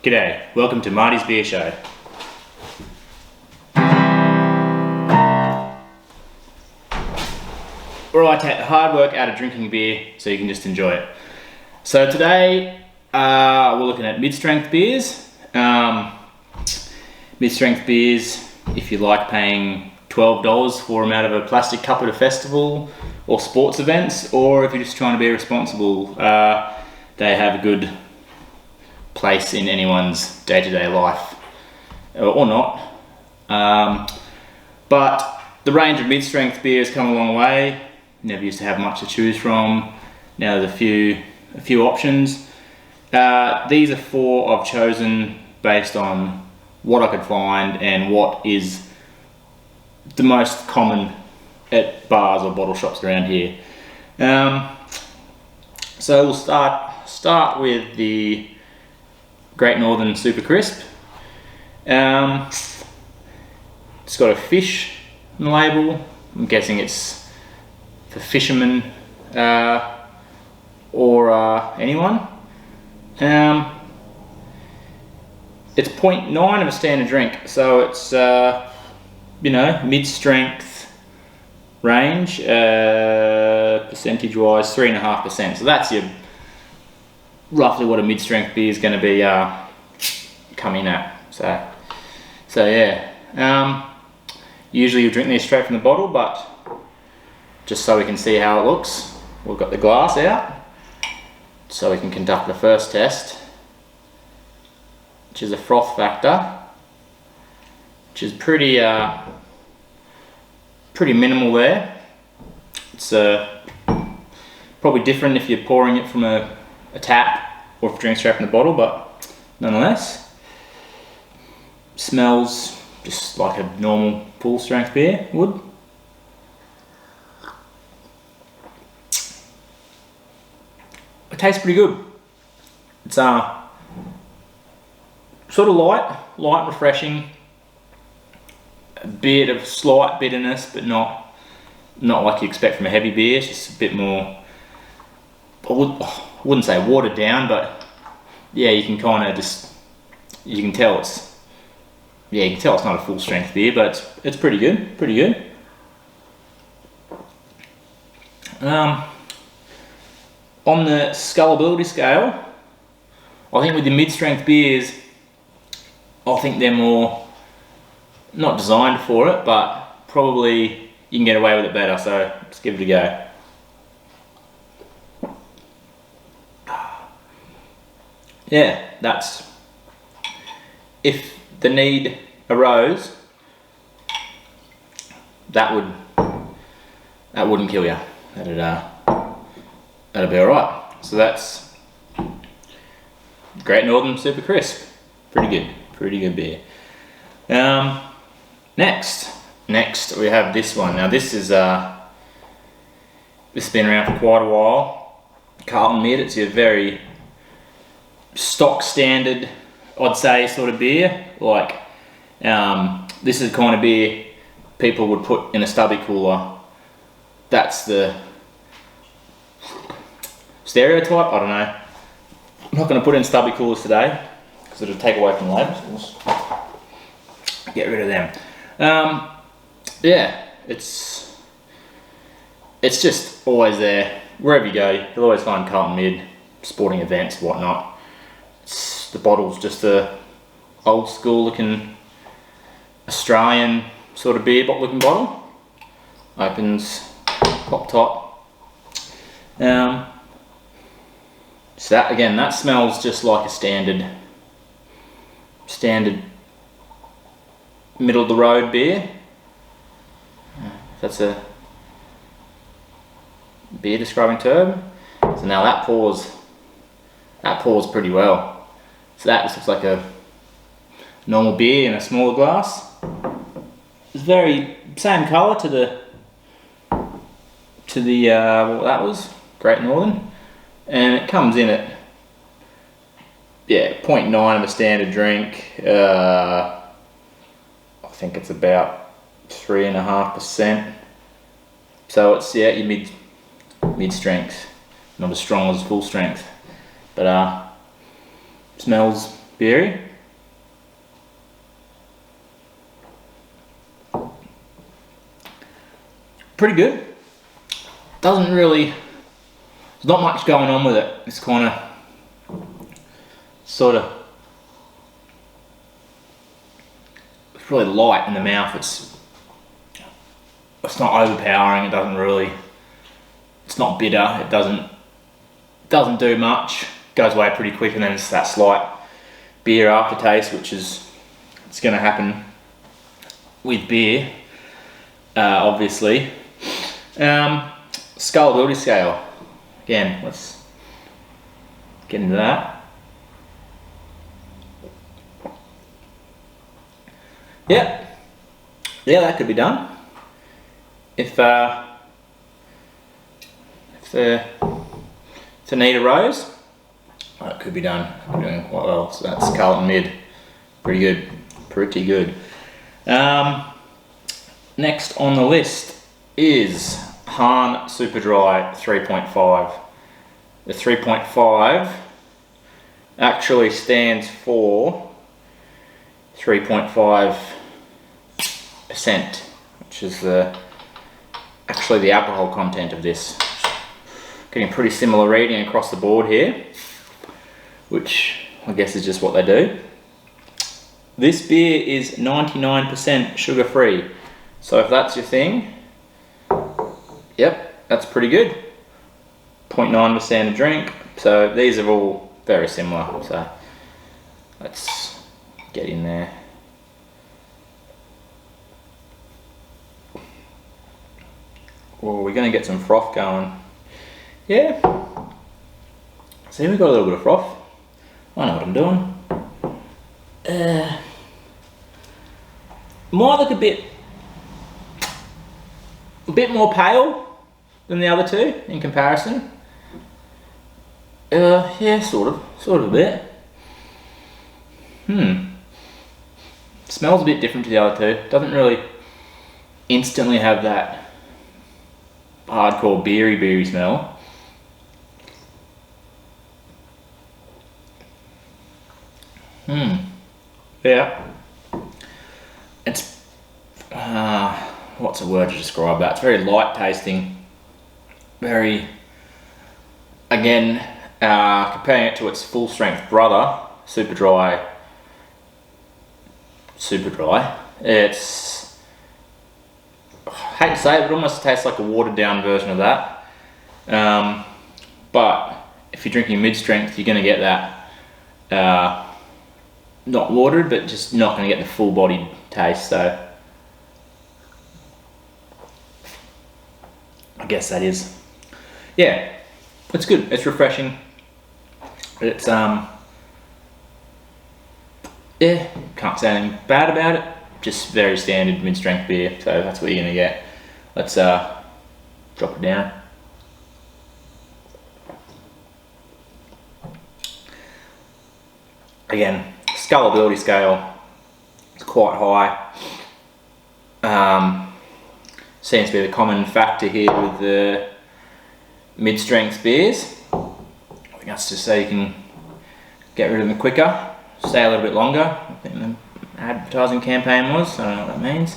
G'day, welcome to Marty's Beer Show. Where I take the hard work out of drinking beer so you can just enjoy it. So today we're looking at mid-strength beers. Mid-strength beers, if you like paying $12 for them out of a plastic cup at a festival or sports events, or if you're just trying to be responsible, they have a good place in anyone's day-to-day life, or not. But the range of mid-strength beers come a long way. Never used to have much to choose from. Now there's a few options. These are four I've chosen based on what I could find and what is the most common at bars or bottle shops around here. So we'll start with the Great Northern Super Crisp. It's got a fish on the label. I'm guessing it's for fishermen or anyone. It's 0.9 of a standard drink, so it's mid-strength range, percentage-wise 3.5%. So that's roughly what a mid-strength beer is going to be coming at. So yeah. Usually you drink these straight from the bottle, but just so we can see how it looks, we've got the glass out so we can conduct the first test, which is a froth factor, which is pretty minimal there. It's probably different if you're pouring it from a tap or if you drink straight from the bottle, but nonetheless, smells just like a normal full strength beer would. It tastes pretty good. It's sort of light, refreshing, a bit of slight bitterness, but not like you expect from a heavy beer. It's just a bit more, I wouldn't say watered down, but yeah, you can kind of you can tell it's not a full strength beer, but it's pretty good. On the scullability scale, I think with the mid-strength beers, I think they're more not designed for it, but probably you can get away with it better, so let's give it a go. Yeah, that's, if the need arose, that wouldn't kill you. That'd be alright. So that's Great Northern Super Crisp. Pretty good beer. Next we have this one. Now this has been around for quite a while. Carlton Mid. It's your very stock standard, I'd say, sort of beer. Like this is the kind of beer people would put in a stubby cooler. That's the stereotype. I don't know. I'm not going to put in stubby coolers today because it'll take away from the labels. Get rid of them. Yeah, it's just always there. Wherever you go, you'll always find Carlton Mid, sporting events, whatnot. The bottle's just a old school looking Australian sort of beer looking bottle. Opens, pop top. So that smells just like a standard middle of the road beer. That's a beer describing term. So now that pours pretty well. So that just looks like a normal beer in a smaller glass. It's very same colour to the what that was, Great Northern. And it comes in at 0.9 of a standard drink. I think it's about 3.5%. So it's your mid strength, not as strong as full strength, but smells beery. Pretty good. Doesn't really, there's not much going on with it. It's kind of, sort of, it's really light in the mouth. It's not overpowering. It doesn't really, it's not bitter. It doesn't do much. Goes away pretty quick, and then it's that slight beer aftertaste, which is, it's going to happen with beer, obviously. Scalability scale. Again, let's get into that. Yeah, that could be done. If the need arose, that could be done. We're doing quite well. So that's Carlton Mid. Pretty good. Pretty good. Next on the list is Hahn Superdry 3.5. The 3.5 actually stands for 3.5%, which is actually the alcohol content of this. Getting pretty similar reading across the board here, which I guess is just what they do. This beer is 99% sugar free, so if that's your thing, yep, that's pretty good. 0.9% a drink, so these are all very similar, so let's get in there. Oh, we're going to get some froth going. Yeah, see, we've got a little bit of froth. I know what I'm doing. Might look a bit more pale than the other two in comparison. Yeah, sort of a bit. Smells a bit different to the other two. Doesn't really instantly have that hardcore beery smell. Yeah. It's what's a word to describe that? It's very light tasting. Very, again, comparing it to its full strength brother, Superdry. It's, I hate to say it, but it almost tastes like a watered down version of that. But if you're drinking mid strength, you're going to get that. Not watered, but just not going to get the full bodied taste, so I guess that is, yeah, it's good, it's refreshing, it's yeah, can't say anything bad about it, just very standard mid-strength beer, so that's what you're going to get. Let's drop it down. Again, scalability scale is quite high. Seems to be the common factor here with the mid-strength beers. I think that's just so you can get rid of them quicker, stay a little bit longer. I think the advertising campaign was, I don't know what that means.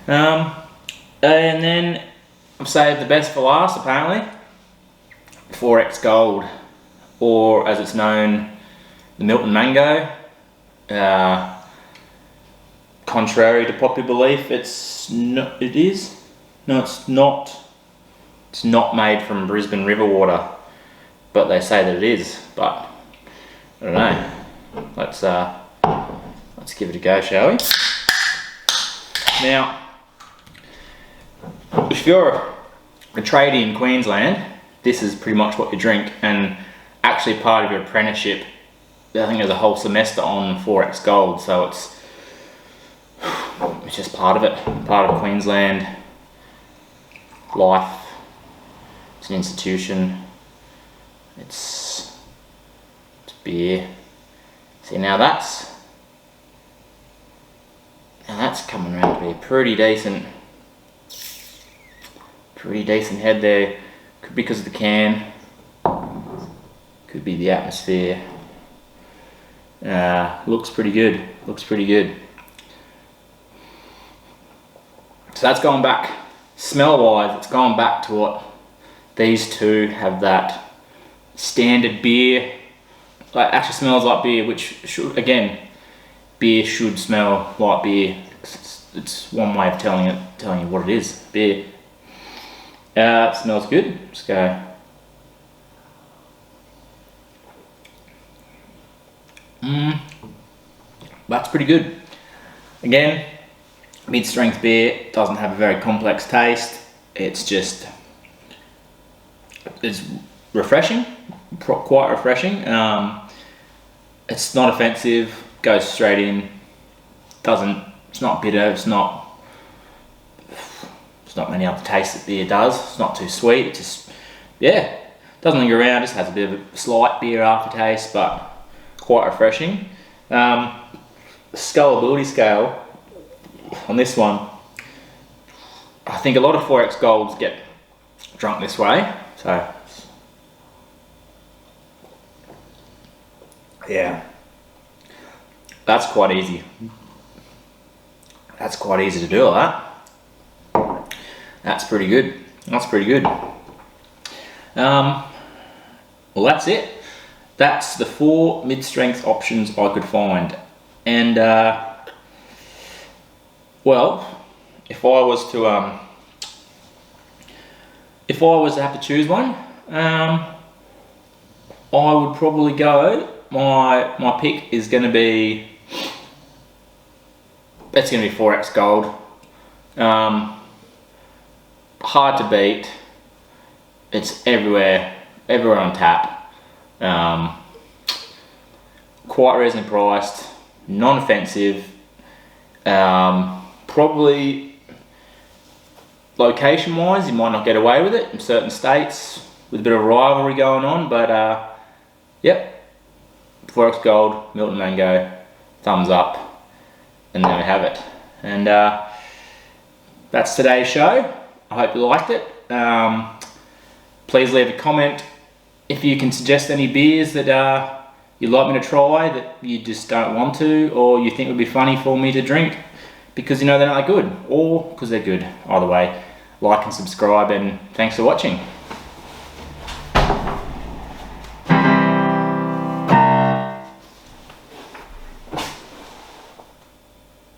And then I've saved the best for last, apparently. 4X Gold, or as it's known, the Milton Mango. Contrary to popular belief, it's not made from Brisbane river water, but they say that it is. But I don't know. Let's give it a go, shall we? Now, if you're a tradie in Queensland, this is pretty much what you drink, and actually part of your apprenticeship. I think there's a whole semester on 4X Gold, so it's just part of it, part of Queensland life. It's an institution. It's beer. See, now that's coming around to be a pretty decent head there. Could be because of the can, could be the atmosphere. Looks pretty good. Looks pretty good. So that's going back, smell-wise, it's going back to what these two have, that standard beer. Like, actually smells like beer, which should, again, beer should smell like beer. It's one way of telling you what it is, beer. It smells good. Let's go. That's pretty good. Again, mid-strength beer, doesn't have a very complex taste. It's just, it's refreshing, quite refreshing. It's not offensive, goes straight in. It's not bitter. It's not many other tastes that beer does. It's not too sweet. It just, yeah, doesn't linger around. Just has a bit of a slight beer aftertaste, but quite refreshing. Scullability scale on this one, I think a lot of 4X Golds get drunk this way, so yeah, that's quite easy. That's quite easy to do all that. That's pretty good. That's pretty good. Well, that's it. That's the 4 mid-strength options I could find. And well, if I was to have to choose one, I would probably go, my pick is going to be, it's going to be 4X Gold. Hard to beat. It's everywhere on tap. Quite reasonably priced, non-offensive. Probably location-wise, you might not get away with it in certain states with a bit of rivalry going on, but yep, 4X Gold, Milton Mango, thumbs up, and there we have it. And that's today's show. I hope you liked it. Please leave a comment if you can suggest any beers that you'd like me to try that you just don't want to, or you think would be funny for me to drink because you know they're not good, or because they're good. Either way, like and subscribe, and thanks for watching.